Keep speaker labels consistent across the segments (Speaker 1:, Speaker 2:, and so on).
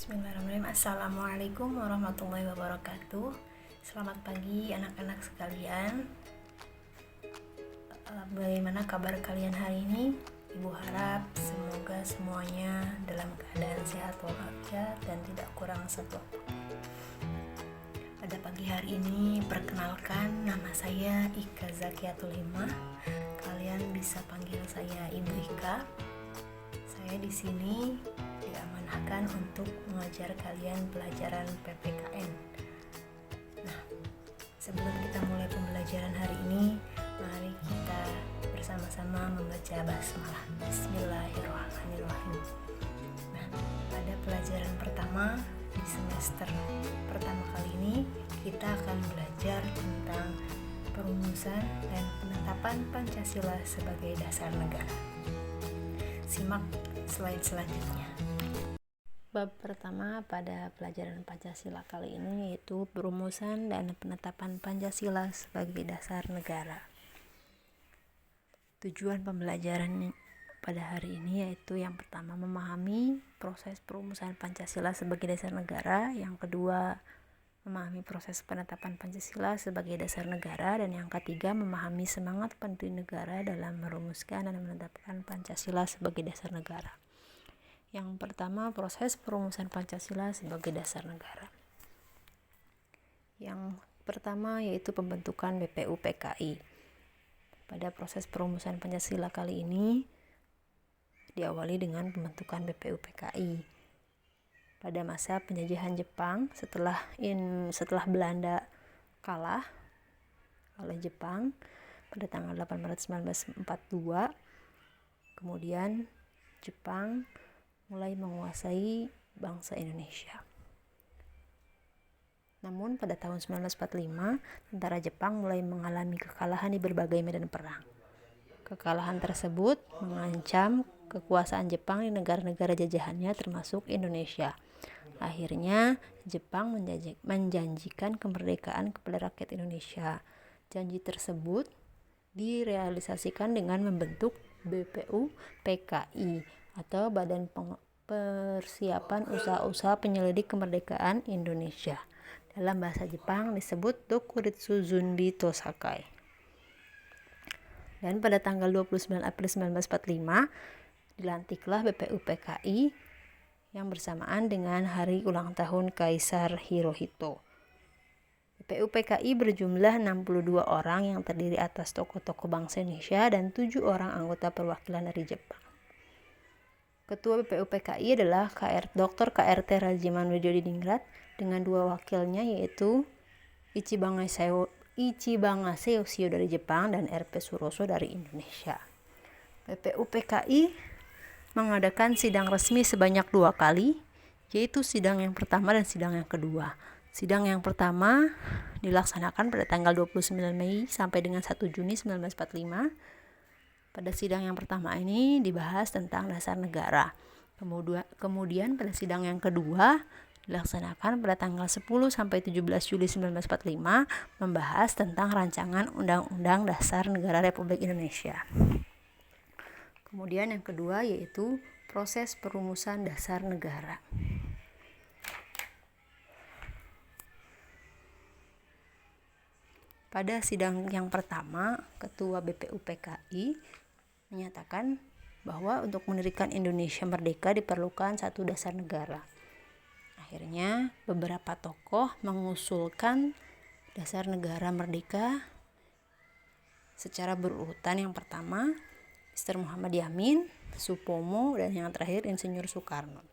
Speaker 1: Bismillahirrahmanirrahim. Assalamualaikum warahmatullahi wabarakatuh. Selamat pagi anak-anak sekalian. Bagaimana kabar kalian hari ini? Ibu harap semoga semuanya dalam keadaan sehat walafiat dan tidak kurang satu apapun. Pada pagi hari ini, perkenalkan, nama saya Ika Zakiatul Himah. Kalian bisa panggil saya Ibu Ika. Saya di sini diamanahkan untuk mengajar kalian pelajaran PPKN. Nah, sebelum kita mulai pembelajaran hari ini, mari kita bersama-sama membaca basmalah. Bismillahirrahmanirrahim. Nah, pada pelajaran pertama di semester pertama kali ini, kita akan belajar tentang perumusan dan penetapan Pancasila sebagai dasar negara. Simak slide selanjutnya. Bab pertama pada pelajaran Pancasila kali ini yaitu perumusan dan penetapan Pancasila sebagai dasar negara. Tujuan pembelajaran pada hari ini yaitu yang pertama memahami proses perumusan Pancasila sebagai dasar negara, yang kedua memahami proses penetapan Pancasila sebagai dasar negara, dan yang ketiga memahami semangat pendiri negara dalam merumuskan dan menetapkan Pancasila sebagai dasar negara. Yang pertama, proses perumusan Pancasila sebagai dasar negara. Yang pertama yaitu pembentukan BPUPKI. Pada proses perumusan Pancasila kali ini diawali dengan pembentukan BPUPKI. Pada masa penjajahan Jepang, setelah Belanda kalah oleh Jepang pada tanggal 8 Maret 1942, kemudian Jepang mulai menguasai bangsa Indonesia. Namun pada tahun 1945, tentara Jepang mulai mengalami kekalahan di berbagai medan perang. Kekalahan tersebut mengancam kekuasaan Jepang di negara-negara jajahannya termasuk Indonesia. Akhirnya Jepang menjanjikan kemerdekaan kepada rakyat Indonesia. Janji tersebut direalisasikan dengan membentuk BPUPKI atau Badan Persiapan Usaha-usaha Penyelidik Kemerdekaan Indonesia. Dalam bahasa Jepang disebut Dokuritsu Zundi Tosakai. Dan pada tanggal 29 April 1945 dilantiklah BPUPKI yang bersamaan dengan hari ulang tahun Kaisar Hirohito. BPUPKI berjumlah 62 orang yang terdiri atas tokoh-tokoh bangsa Indonesia dan 7 orang anggota perwakilan dari Jepang. Ketua BPUPKI adalah Dr. KRT Rajiman Widodiningrat dengan 2 wakilnya yaitu Ichibanga Seyoshio dari Jepang dan RP Suroso dari Indonesia. BPUPKI mengadakan sidang resmi sebanyak 2 kali, yaitu sidang yang pertama dan sidang yang kedua. Sidang yang pertama dilaksanakan pada tanggal 29 Mei sampai dengan 1 Juni 1945. Pada sidang yang pertama ini dibahas tentang dasar negara. Kemudian pada sidang yang kedua dilaksanakan pada tanggal 10 sampai 17 Juli 1945 membahas tentang rancangan Undang-Undang Dasar Negara Republik Indonesia. Kemudian yang kedua yaitu proses perumusan dasar negara. Pada sidang yang pertama, Ketua BPUPKI menyatakan bahwa untuk mendirikan Indonesia merdeka diperlukan satu dasar negara. Akhirnya beberapa tokoh mengusulkan dasar negara merdeka secara berurutan. Yang pertama Mr. Muhammad Yamin, Supomo, dan yang terakhir Insinyur Soekarno.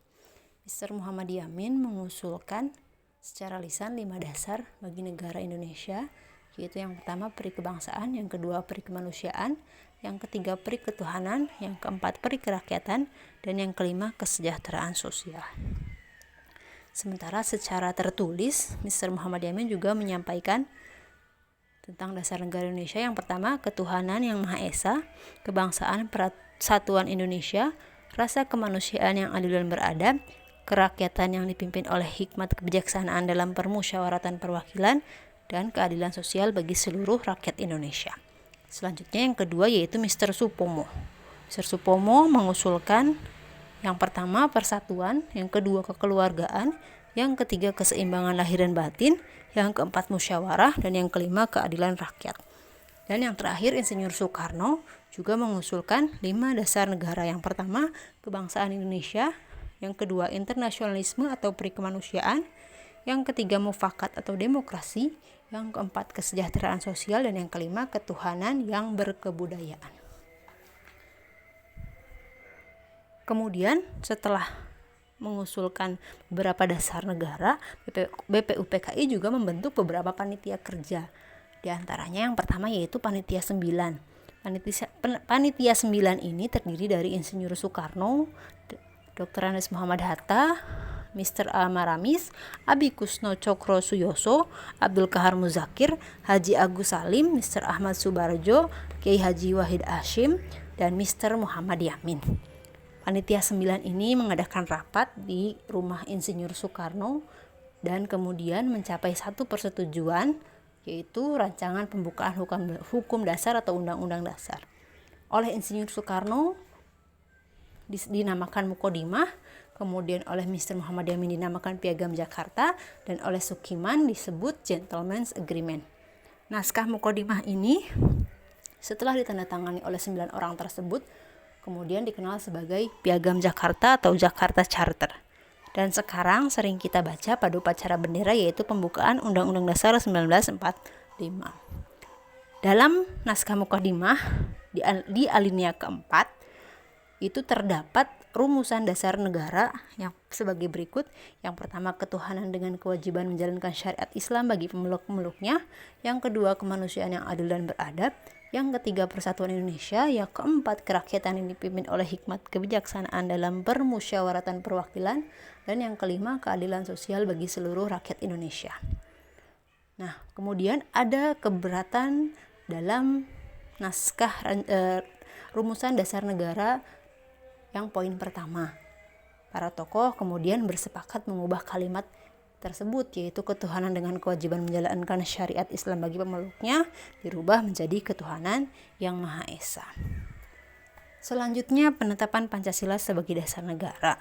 Speaker 1: Mr. Muhammad Yamin mengusulkan secara lisan 5 dasar bagi negara Indonesia, yaitu yang pertama peri kebangsaan, yang kedua peri kemanusiaan, yang ketiga peri ketuhanan, yang keempat peri kerakyatan, dan yang kelima kesejahteraan sosial. Sementara secara tertulis, Mr. Muhammad Yamin juga menyampaikan tentang dasar negara Indonesia. Yang pertama, ketuhanan yang Maha Esa, kebangsaan persatuan Indonesia, rasa kemanusiaan yang adil dan beradab, kerakyatan yang dipimpin oleh hikmat kebijaksanaan dalam permusyawaratan perwakilan, dan keadilan sosial bagi seluruh rakyat Indonesia. Selanjutnya yang kedua yaitu Mr. Supomo. Mr. Supomo mengusulkan Yang pertama persatuan, yang kedua kekeluargaan, yang ketiga keseimbangan lahir dan batin, yang keempat musyawarah, dan yang kelima keadilan rakyat. Dan yang terakhir Insinyur Soekarno juga mengusulkan 5 dasar negara. Yang pertama kebangsaan Indonesia, yang kedua internasionalisme atau perikemanusiaan, yang ketiga mufakat atau demokrasi, yang keempat kesejahteraan sosial, dan yang kelima ketuhanan yang berkebudayaan. Kemudian setelah mengusulkan beberapa dasar negara, BPUPKI juga membentuk beberapa panitia kerja. Di antaranya yang pertama yaitu Panitia 9. Panitia 9 ini terdiri dari Insinyur Soekarno, Dr. Andes Muhammad Hatta, Mr. Maramis, Abi Kusno Cokro Suyoso, Abdul Kahar Muzakir, Haji Agus Salim, Mr. Ahmad Subarjo, Kiai Haji Wahid Hashim, dan Mr. Muhammad Yamin. Panitia 9 ini mengadakan rapat di rumah Insinyur Soekarno dan kemudian mencapai satu persetujuan, yaitu rancangan pembukaan hukum dasar atau undang-undang dasar. Oleh Insinyur Soekarno dinamakan Mukodimah, kemudian oleh Mr. Muhammad Yamin dinamakan Piagam Jakarta, dan oleh Sukiman disebut Gentleman's Agreement. Naskah Mukodimah ini setelah ditandatangani oleh 9 orang tersebut, kemudian dikenal sebagai Piagam Jakarta atau Jakarta Charter. Dan sekarang sering kita baca pada upacara bendera, yaitu pembukaan Undang-Undang Dasar 1945. Dalam naskah Mukodimah di alinea keempat itu terdapat rumusan dasar negara yang sebagai berikut. Yang pertama ketuhanan dengan kewajiban menjalankan syariat Islam bagi pemeluk-pemeluknya. Yang kedua kemanusiaan yang adil dan beradab. Yang ketiga persatuan Indonesia. Yang keempat kerakyatan yang dipimpin oleh hikmat kebijaksanaan dalam permusyawaratan perwakilan. Dan yang kelima keadilan sosial bagi seluruh rakyat Indonesia. Nah, kemudian ada keberatan dalam naskah rumusan dasar negara yang poin pertama. Para tokoh kemudian bersepakat mengubah kalimat tersebut, yaitu ketuhanan dengan kewajiban menjalankan syariat Islam bagi pemeluknya dirubah menjadi ketuhanan yang Maha Esa. Selanjutnya penetapan Pancasila sebagai dasar negara.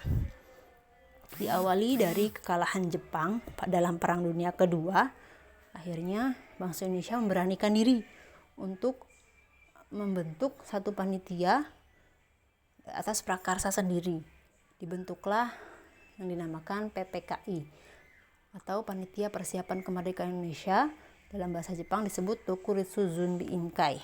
Speaker 1: Diawali dari kekalahan Jepang dalam Perang Dunia Kedua, akhirnya bangsa Indonesia memberanikan diri untuk membentuk satu panitia atas prakarsa sendiri. Dibentuklah yang dinamakan PPKI atau Panitia Persiapan Kemerdekaan Indonesia, dalam bahasa Jepang disebut Tokuritsu Zunbi Inkai.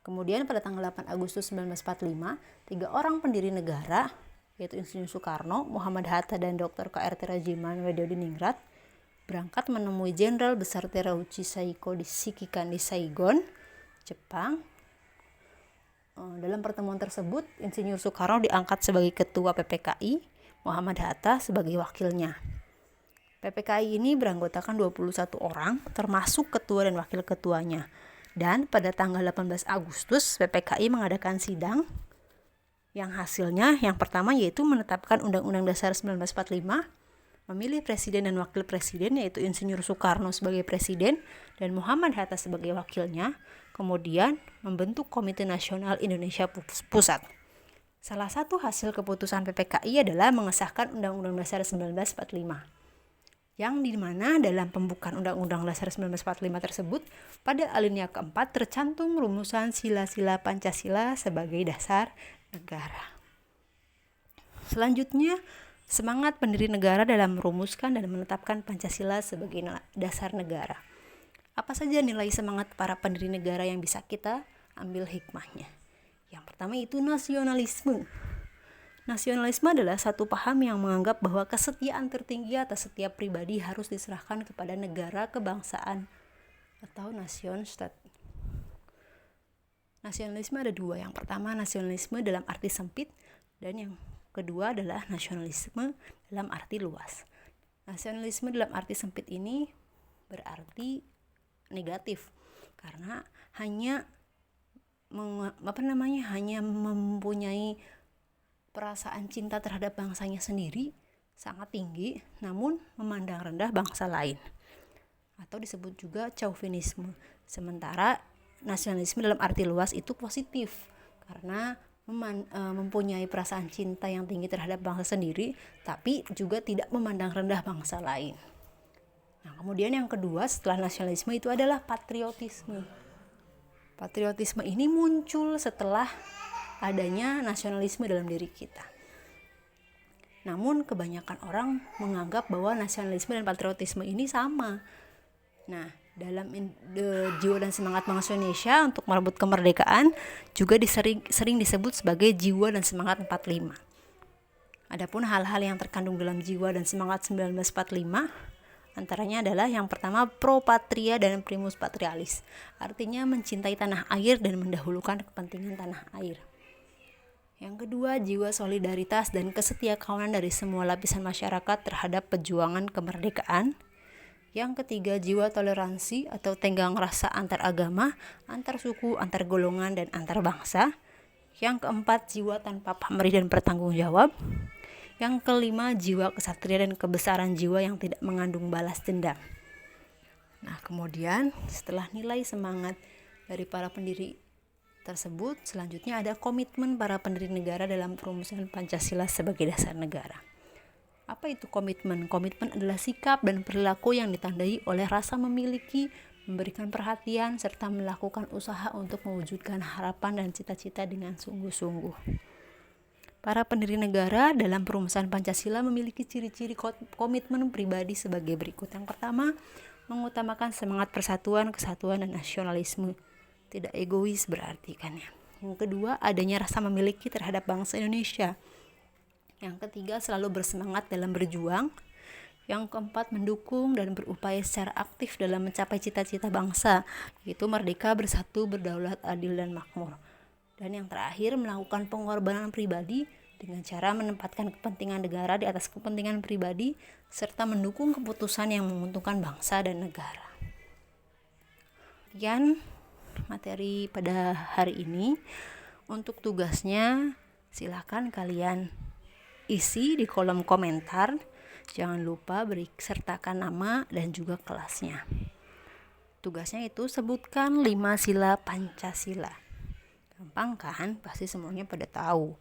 Speaker 1: Kemudian pada tanggal 8 Agustus 1945, 3 orang pendiri negara, yaitu Insinyur Soekarno, Muhammad Hatta, dan Dr. K.R.T. Rajiman Weddiriningrat, berangkat menemui Jenderal Besar Terauchi Saiko di Shikikan di Saigon, Jepang. Dalam pertemuan tersebut, Insinyur Soekarno diangkat sebagai ketua PPKI, Muhammad Hatta sebagai wakilnya. PPKI ini beranggotakan 21 orang, termasuk ketua dan wakil ketuanya. Dan pada tanggal 18 Agustus, PPKI mengadakan sidang yang hasilnya yang pertama yaitu menetapkan Undang-Undang Dasar 1945, memilih presiden dan wakil presiden, yaitu Insinyur Soekarno sebagai presiden dan Muhammad Hatta sebagai wakilnya, kemudian membentuk Komite Nasional Indonesia Pusat. Salah satu hasil keputusan PPKI adalah mengesahkan Undang-Undang Dasar 1945. Yang dimana dalam pembukaan Undang-Undang Dasar 1945 tersebut, pada alinea keempat tercantum rumusan sila-sila Pancasila sebagai dasar negara. Selanjutnya, semangat pendiri negara dalam merumuskan dan menetapkan Pancasila sebagai dasar negara. Apa saja nilai semangat para pendiri negara yang bisa kita ambil hikmahnya? Yang pertama itu nasionalisme. Nasionalisme adalah satu paham yang menganggap bahwa kesetiaan tertinggi atas setiap pribadi harus diserahkan kepada negara kebangsaan atau nation state. Nasionalisme ada dua. Yang pertama nasionalisme dalam arti sempit, dan yang kedua adalah nasionalisme dalam arti luas. Nasionalisme dalam arti sempit ini berarti negatif karena hanya mempunyai perasaan cinta terhadap bangsanya sendiri sangat tinggi, namun memandang rendah bangsa lain, atau disebut juga chauvinisme. Sementara nasionalisme dalam arti luas itu positif karena mempunyai perasaan cinta yang tinggi terhadap bangsa sendiri, tapi juga tidak memandang rendah bangsa lain. Nah, kemudian yang kedua setelah nasionalisme itu adalah patriotisme. Patriotisme ini muncul setelah adanya nasionalisme dalam diri kita. Namun kebanyakan orang menganggap bahwa nasionalisme dan patriotisme ini sama. Nah, dalam jiwa dan semangat bangsa Indonesia untuk merebut kemerdekaan juga sering disebut sebagai jiwa dan semangat 45. Adapun hal-hal yang terkandung dalam jiwa dan semangat 1945 antaranya adalah yang pertama pro patria dan primus patrialis, artinya mencintai tanah air dan mendahulukan kepentingan tanah air. Yang kedua, jiwa solidaritas dan kesetiakawanan dari semua lapisan masyarakat terhadap perjuangan kemerdekaan. Yang ketiga, jiwa toleransi atau tenggang rasa antar agama, antar suku, antar golongan, dan antar bangsa. Yang keempat, jiwa tanpa pamrih dan bertanggung jawab. Yang kelima, jiwa kesatria dan kebesaran jiwa yang tidak mengandung balas dendam. Nah, kemudian setelah nilai semangat dari para pendiri tersebut, selanjutnya ada komitmen para pendiri negara dalam perumusan Pancasila sebagai dasar negara. Apa itu komitmen? Komitmen adalah sikap dan perilaku yang ditandai oleh rasa memiliki, memberikan perhatian, serta melakukan usaha untuk mewujudkan harapan dan cita-cita dengan sungguh-sungguh. Para pendiri negara dalam perumusan Pancasila memiliki ciri-ciri komitmen pribadi sebagai berikut. Yang pertama, mengutamakan semangat persatuan, kesatuan, dan nasionalisme. Tidak egois berarti kan ya. Yang kedua, adanya rasa memiliki terhadap bangsa Indonesia. Yang ketiga, selalu bersemangat dalam berjuang. Yang keempat, mendukung dan berupaya secara aktif dalam mencapai cita-cita bangsa, yaitu merdeka, bersatu, berdaulat, adil, dan makmur. Dan yang terakhir, melakukan pengorbanan pribadi dengan cara menempatkan kepentingan negara di atas kepentingan pribadi, serta mendukung keputusan yang menguntungkan bangsa dan negara. Sekian materi pada hari ini. Untuk tugasnya, silakan kalian isi di kolom komentar. Jangan lupa sertakan nama dan juga kelasnya. Tugasnya itu sebutkan 5 sila Pancasila. Gampang kan? Pasti semuanya pada tahu.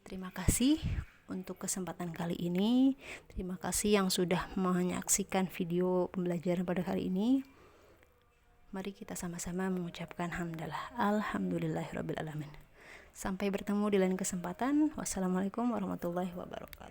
Speaker 1: Terima kasih untuk kesempatan kali ini. Terima kasih yang sudah menyaksikan video pembelajaran pada kali ini. Mari kita sama-sama mengucapkan hamdalah. Alhamdulillahirrabbilalamin. Sampai bertemu di lain kesempatan. Wassalamualaikum warahmatullahi wabarakatuh.